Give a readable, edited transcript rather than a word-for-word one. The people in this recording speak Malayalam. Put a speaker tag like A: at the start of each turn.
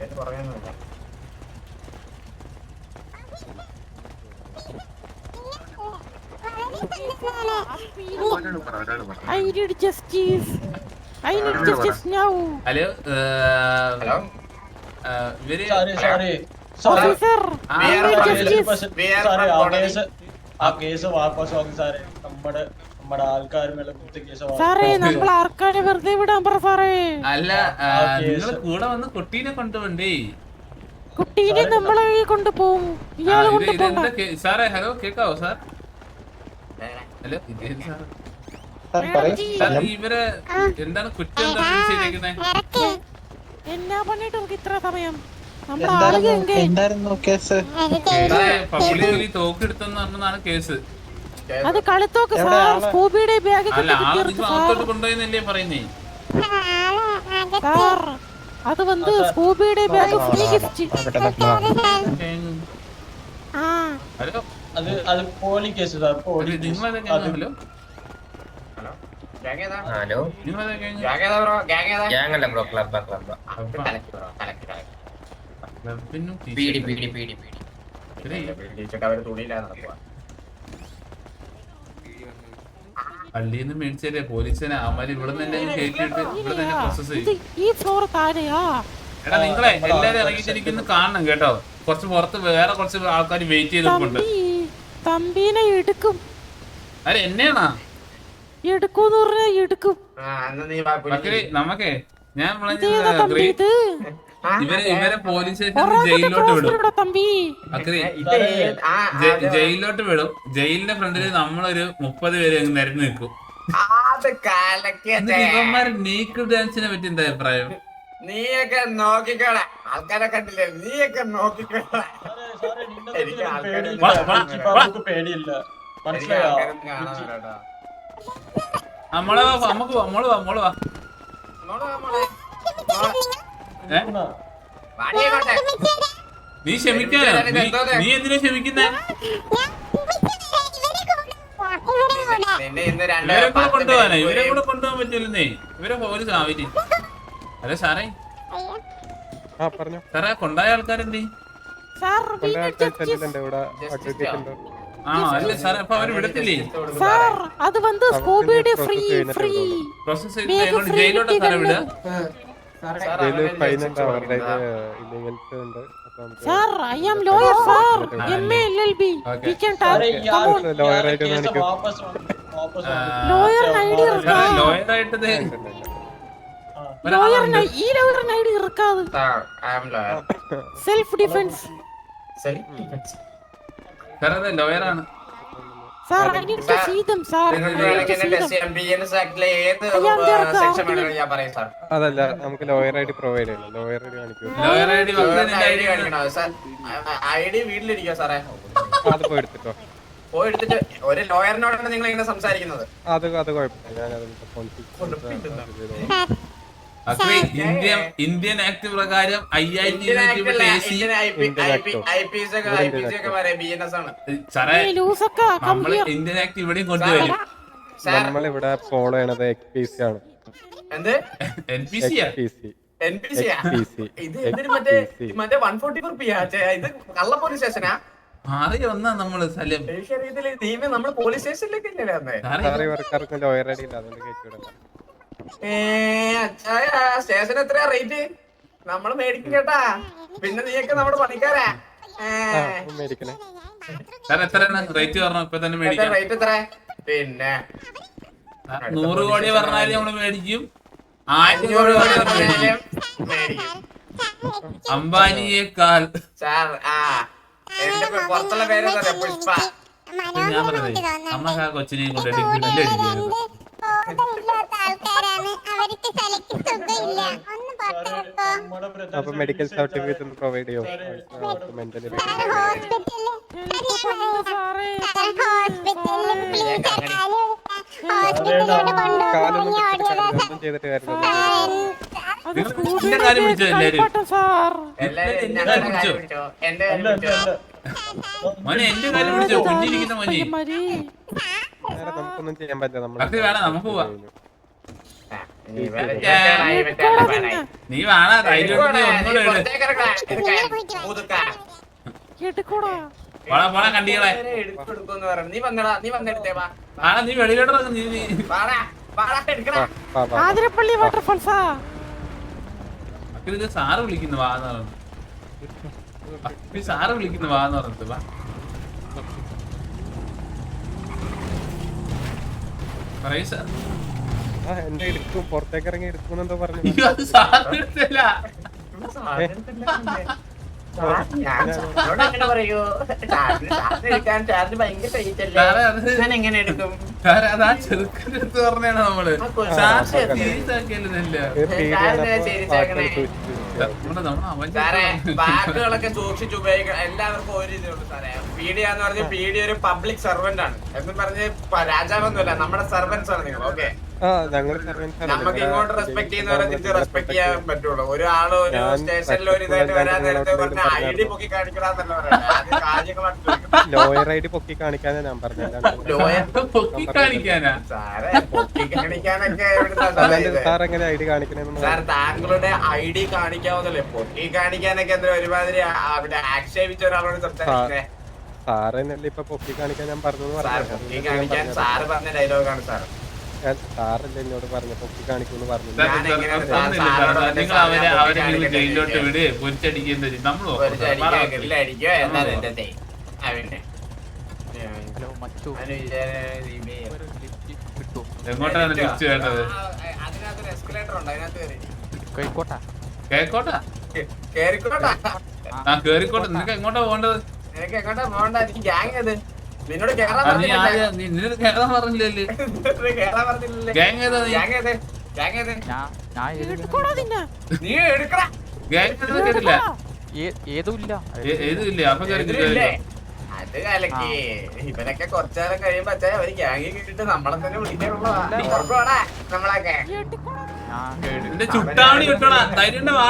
A: I need justice. I need justice now.
B: Hello. Very
C: sorry.
A: Officer, I need justice.
C: ആ കേസ് വാപ്പസാക്കി സാറേ. നമ്മുടെ ആൾക്കാരുമല്ല കുത്തി കേസ്
A: സാറേ നമ്മൾ ആർക്കാണ് വെറുതെ വിടാൻ പറ സാറേ.
B: അല്ല നിങ്ങൾ കൂടെ വന്ന് കുട്ടീനെ കൊണ്ടുപോണ്ടേ.
A: കുട്ടീനെ നമ്മളെ കൊണ്ടുപോകും. ഇയാളെ കൊണ്ടുപോകണ്ട.
B: സാറേ ഹലോ കേക്കാവോ സാർ? ഹലോ സാർ ഇവരെ എന്താണ് കുറ്റം എന്താണ് ചെയ്തേക്കുന്നത്?
A: എന്നാ പണിയിട്ട് നമുക്ക് ഇത്ര സമയം?
B: പബ്ലിക് തോക്കെടുത്തെന്ന് പറഞ്ഞതാണ് കേസ്.
A: അത് കളിത്തോക്ക് സാർ. സ്കൂബിയുടെ ബാഗ്
B: കൊണ്ടുപോയെന്നല്ലേ പറയുന്നേ
A: സാർ? അത് വന്ന് സ്കൂബിയുടെ ബാഗ് ഫ്രീ ഗിഫ്റ്റ്.
C: അത് പോലി കേസ് സാർ.
B: നിങ്ങളെന്താ
D: ഹലോ ഗ്യാങ്ങല്ല ബ്രോ ക്ലബ് പീടി
B: പള്ളിന്ന് മേടിച്ചല്ലേ പോലീസിനെ അവന്മാര് ഇവിടെ തന്നെ കേട്ടിട്ട് ഇവിടെ തന്നെ പ്രോസസ് ചെയ്യും.
A: ഈ ഫ്ലോർ താഴെയാ.
B: എടാ നിങ്ങളെ എല്ലാരും ഇറങ്ങിച്ചിരിക്കുന്നു കാണണം കേട്ടോ. കുറച്ച് പുറത്ത് വേറെ കുറച്ച് ആൾക്കാർ വെയിറ്റ് ചെയ്തിട്ടുണ്ട്.
A: തമ്പീനെ എടുക്കും.
B: അരെ എന്നെയാണോ
A: എടുക്കൂന്ന് പറഞ്ഞാ എടുക്കും.
B: നമുക്കേ ഞാൻ ഇവരെ പോലീസ് സ്റ്റേഷനിൽ ജയിലിലോട്ട് വിടും. ജയിലിലോട്ട് വിടും. ജയിലിന്റെ ഫ്രണ്ടില് നമ്മളൊരു 30 പേര് നിരന്ന് നിൽക്കും. ഇവന്മാര് നീക്ക് ഡാൻസിനെ പറ്റി എന്താ അഭിപ്രായം?
E: നീയൊക്കെ നോക്കിക്കോളെ. ആൾക്കാരെ കണ്ടില്ലേ? നീയൊക്കെ നോക്കിക്കോളെ.
C: പേടിയില്ല.
B: നമ്മള് വാ. നീ ക്ഷമിക്കാനോ? നീ എന്തിനാ ക്ഷമിക്കുന്നേ? ഇവരെ കൂടെ കൊണ്ടുപോകാനോ? ഇവരെ കൂടെ കൊണ്ടുപോകാൻ പറ്റില്ലെന്നേ. ഇവരെ പോലീസ് ആവില്ല. അതെ സാറേ സാറേ കൊണ്ടായ ആൾക്കാരെന്തേ? ആണോ? അല്ലേ സാറേ അപ്പൊ അവര് വിടത്തില്ലേ?
A: അത് വന്ന് സ്കൂബിയുടെ ഫ്രീ
B: പ്രോസസ് ചെയ്ത് ജയിലോട്ടാ സാറേ വിടുക?
A: Sir, I am lawyer, sir. MA LLB. We can talk. Come on.
B: Lawyer ആയിട്ട്
A: ഈ ലോയറിന് ഐഡി ഇറക്കാതെ. Self defence.
B: സാർ അതെ ലോയറാണ്.
A: Sir, I need to see them, sir.
F: അതല്ല നമുക്ക് ലോയർ ഐഡി പ്രൊവൈഡ് ചെയ്യണം. ലോയർ ഐഡി കാണിക്കൂ.
B: ലോയർ ഐഡി
E: വീട്ടിലിരിക്കോ സാറേ?
F: അത് പോയി എടുത്തിട്ടോ.
E: പോയെടുത്തിട്ട് ഒരു ലോയറിനോടാണ് നിങ്ങൾ ഇങ്ങനെ സംസാരിക്കുന്നത്.
F: അത് കുഴപ്പമില്ല.
B: ഇന്ത്യൻ ആക്ട് പ്രകാരം 5200 നമ്മള് ഇന്ത്യൻ ആക്ട് ഇവിടെയും കൊണ്ടുവരും.
F: നമ്മളിവിടെ ഫോളോ ചെയ്യണത് XPC ആണ്.
B: നമ്മള് സ്ഥലം
E: നമ്മള് പോലീസ് സ്റ്റേഷനിലേക്ക്
F: ലോയർ ഐഡി ഇല്ല, അതുകൊണ്ട് കേട്ടിവിടല്ല.
E: സ്റ്റേഷൻ എത്രയാ റേറ്റ്? നമ്മള് മേടിക്കും കേട്ടാ. പിന്നെ നീയൊക്കെ നമ്മുടെ പണിക്കാരാ.
F: മേടിക്കണേ
B: എത്രയാണ് റേറ്റ് പറഞ്ഞോ? ഇപ്പൊ തന്നെ മേടിക്കാം.
E: റേറ്റ് എത്ര? പിന്നെ
B: 100 കോടി പറഞ്ഞാലും നമ്മള് മേടിക്കും. 1000 കോടി മേടിക്കും. അംബാനിയേക്കാൾ
E: എന്റെ പുറത്തുള്ള പേരെന്താ? പുഷ്പ.
B: ഞാൻ പറഞ്ഞേ അമ്മക്ക് ആ കൊച്ചിനെയും കൊണ്ടിട്ട് ഗ്രില്ലടിക്കുന്നു.
F: അപ്പൊ മെഡിക്കൽ സർട്ടിഫിക്കറ്റ് ഒന്ന് പ്രൊവൈഡ് ചെയ്യോ? മെന്റലി കാലൊന്നും ചെയ്തിട്ട് കാര്യമില്ല.
B: കാര്യം പിടിച്ചോ മോനെ? എന്റെ കാര്യം പിടിച്ചോ? കുഞ്ഞിരിക്കുന്ന മോനെ
F: നമുക്കൊന്നും ചെയ്യാൻ പറ്റില്ല.
B: നമുക്ക് വേണം, നമുക്ക് പോവാം. നീ വേണ ധൈര്യം ഒന്നുകൂടെ
A: എടുക്കൂടാ
B: പോണ കണ്ടികളെ
E: നീ വന്നടാ നീ വന്നെടുത്തേ വാ
B: ആണാ നീ വെളിയിലോട്ട് നീ
E: വാടാ വാടാ എടുക്കടാ
A: ആതിരപ്പള്ളി വാട്ടർഫോൾസാ
B: ഇത് സാറ് വിളിക്കുന്നു വാന്ന് പറഞ്ഞു സാറ് വിളിക്കുന്നു വാന്ന് പറഞ്ഞത് വാ പറയൂ സാർ
F: എന്റെ എടുക്കും പുറത്തേക്ക് ഇറങ്ങി എടുക്കുന്നെന്തോ പറഞ്ഞു
B: അയ്യോ, അത് സാറിന് എടുത്തില്ല.
E: അങ്ങനെ പറയൂ എടുക്കാൻ ചാർജ് ഭയങ്കര ടൈറ്റ് അല്ലേ
B: സാറേ, അത്
E: ഞാൻ എങ്ങനെ എടുക്കും
B: സാറേ, അത് ആ ചെറുക്കൻ്റെ അടുത്ത് പറഞ്ഞാണ് നമ്മള് സാർ സീരിയസ് ആക്കിയല്ല
E: സാറേ ബാഗുകളൊക്കെ സൂക്ഷിച്ച് ഉപയോഗിക്കണം എല്ലാവർക്കും ഒരു ഇതുണ്ട് സാറേ പീഡിയ എന്ന് പറഞ്ഞ പീഡിയ ഒരു പബ്ലിക് സർവന്റ് ആണ് എന്ന് പറഞ്ഞ് രാജാവൊന്നുമല്ല നമ്മുടെ സർവൻസ് ആണ് നിങ്ങൾ ഓക്കെ നമുക്ക് ഇങ്ങോട്ട് റെസ്പെക്ട് ചെയ്യുന്നവരെ തിരിച്ച് റെസ്പെക്ട് ചെയ്യാൻ പറ്റുള്ളൂ ഒരാള് ഒരു സ്റ്റേഷനിൽ ഒരു ഇതായിട്ട് വരാൻ നേരത്തെ പറഞ്ഞ ഐഡി പൊക്കി കാണിക്കണമെന്നല്ല പറയുന്നത് കാര്യങ്ങളാണ്
F: ലോയർ ഐ ഡി പൊക്കി കാണിക്കാനാ ഞാൻ പറഞ്ഞത്
B: പൊക്കി കാണിക്കാനാ
E: സാറേ പൊക്കി കാണിക്കാനൊക്കെ
F: സാർ എങ്ങനെ ഐ ഡി കാണിക്കണെന്ന്
E: സാർ താങ്കളുടെ ഐഡി കാണിക്കാവുന്നല്ലേ പൊക്കി കാണിക്കാനൊക്കെ എന്താ ഒരുമാതിരി അവിടെ ആക്ഷേപിച്ച ഒരാളോട് സംസാരിക്കേ
F: സാറെന്നല്ലേ ഇപ്പൊ പൊക്കി കാണിക്കാൻ ഞാൻ പറഞ്ഞു
E: സാർ പൊക്കി കാണിക്കാൻ സാറ് പറഞ്ഞ ഡയലോഗാണ് സാർ
F: സാറല്ലേ എന്നോട് പറഞ്ഞു പൊക്കി കാണിക്കുമെന്ന് പറഞ്ഞു
B: നിങ്ങൾ അവരെ ജയിലിലോട്ട് വിട് പൊരിച്ചടിക്കുന്ന നമ്മളോ
E: അടിക്കോ എന്നാ എന്റെ
B: എങ്ങോട്ടാണ് തിരിച്ചു വേണ്ടത്
E: അതിനകത്തൊരു എസ്കലേറ്റർ ഉണ്ട് അതിനകത്ത്
B: കേക്കോട്ടാ
E: കേറിക്കോട്ടാ
B: ആ കേറിക്കോട്ടെ നിനക്ക് എങ്ങോട്ടാ പോകേണ്ടത്
E: നിനക്ക് എങ്ങോട്ടാ പോകണ്ട എനിക്ക് ഗ്യാങ് അത് നിന്നോട്
B: നീ ആദ്യം നിനക്ക് കേറാൻ പറഞ്ഞില്ലല്ലേ
E: കേറാൻ പറഞ്ഞില്ലല്ലേ
B: ഗ്യാങ് ഏതാ നീ
E: ഗ്യാങ് ഏത് ഗ്യാങ് ഏത്
A: എടുക്കൂടാ നിന്നെ
E: നീ എടുക്കടാ
B: ഗ്യാങ് ഏതാ കേട്ടില്ല
G: ഏതും ഇല്ല
B: ഏതും ഇല്ലേ അപ്പൊ
E: ഇതിലില്ലേ? അത് കലക്കി ഇവനൊക്കെ കുറച്ചുകാലം കഴിയുമ്പോ അച്ഛാ ഒരു ഗ്യാങ് കിട്ടിട്ട് നമ്മളെ തന്നെ വിളിക്കാനുള്ളതാ നമ്മളൊക്കെ
B: നിന്റെ ചുട്ടാവണി കിട്ടണ ധൈര്യം വാ